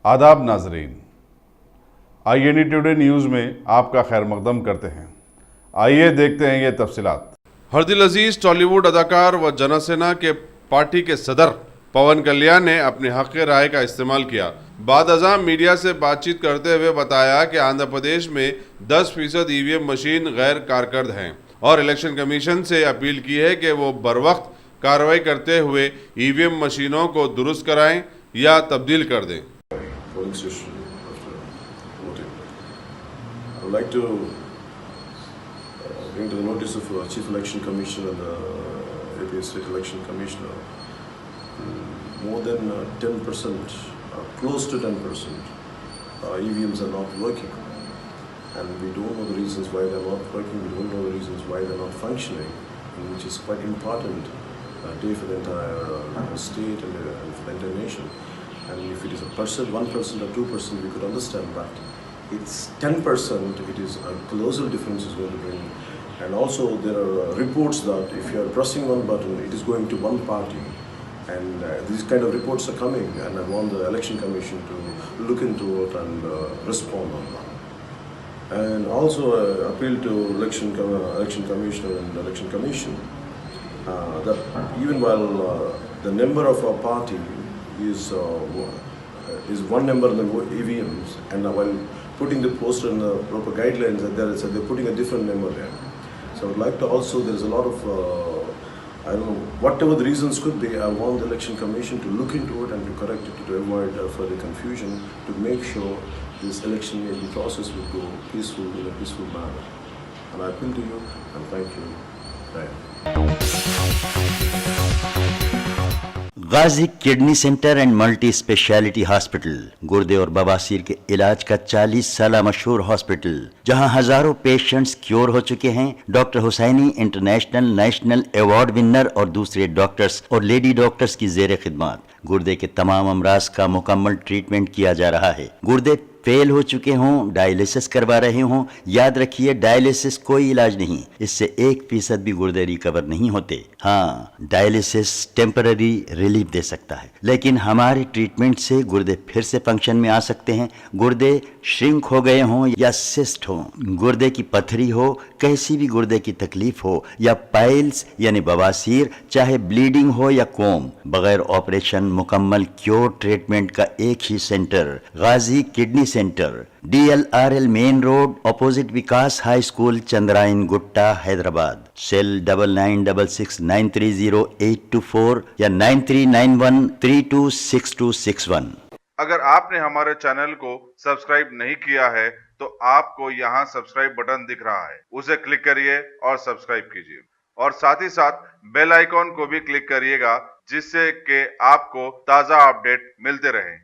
आदाब नाजरीन, INE today news में आपका खैर मकदम करते हैं। आइए देखते हैं ये तफसीलात। हरदिल अजीज टॉलीवुड अदाकार व जनसेना के पार्टी के सदर पवन कल्याण ने अपने हक़ राय का इस्तेमाल किया। बाद अज़ां मीडिया से बातचीत करते हुए बताया कि आंध्र प्रदेश में 10% EVM मशीन गैर कारकर्द हैं और इलेक्शन कमीशन से अपील की है कि वो बरवक्त कार्रवाई करते हुए EVM मशीनों को दुरुस्त कराएं या तब्दील कर दें। Polling station after voting. I would like to bring to the notice of Chief Election Commissioner and the AP State Election Commissioner. More than 10%, close to 10%, EVMs are not working, and we don't know the reasons why they're not working. We don't know the reasons why they're not functioning, which is quite important day for the entire state and for the entire nation. And if it is a percent, 1% or 2%, we could understand that. It's 10%, it is a colossal difference is going to bring. And also there are reports that if you are pressing one button, it is going to one party. And these kind of reports are coming, and I want the Election Commission to look into it and respond on that. And also appeal to Election Commissioner and Election Commission that even while the number of our party is one number in the EVMs, and while putting the poster and the proper guidelines, they're putting a different number there. So I would like to also, there's a lot of, I don't know, whatever the reasons could be, I want the Election Commission to look into it and to correct it, to avoid further confusion, to make sure this election making process will go peaceful, in a peaceful manner. And I appeal to you, and thank you. Ghazi kidney centre and multi speciality hospital, गुर्दे और बवासीर के इलाज का 40 साल मशहूर hospital, जहां हजारों पेशेंट्स क्योर हो चुके हैं। Doctor Hussaini international national award winner और दूसरे डॉक्टर्स और लेडी डॉक्टर्स की जेर खिदमत गुर्दे के तमाम अमराज का मुकम्मल ट्रीटमेंट किया जा रहा है। गुर्दे फेल हो चुके हों, डायलिसिस करवा रहे हों, याद रखिए डायलिसिस कोई इलाज नहीं, इससे 1% भी गुर्दे रिकवर नहीं होते। हाँ, डायलिसिस टेम्पररी रिलीफ दे सकता है, लेकिन हमारे ट्रीटमेंट से गुर्दे फिर से फंक्शन में आ सकते हैं। गुर्दे श्रिंक हो गए हों या सिस्ट हो, गुर्दे की पथरी हो, कैसी भी गुर्दे की तकलीफ हो, या पाइल्स यानी बवासीर, चाहे ब्लीडिंग हो या कोम, बगैर ऑपरेशन मुकम्मल क्योर ट्रीटमेंट का एक ही centre, Ghazi kidney centre, DLRL main road, opposite Vikas high school, Chandrayangutta, Hyderabad. Cell 9966930824 या 9391326261। अगर आपने हमारे चैनल को सब्सक्राइब नहीं किया है तो आपको यहाँ सब्सक्राइब बटन दिख रहा है, उसे क्लिक करिए और सब्सक्राइब कीजिए, और साथ ही साथ बेल आइकॉन को भी क्लिक करिएगा, जिससे कि आपको ताज़ा अपडेट मिलते रहें।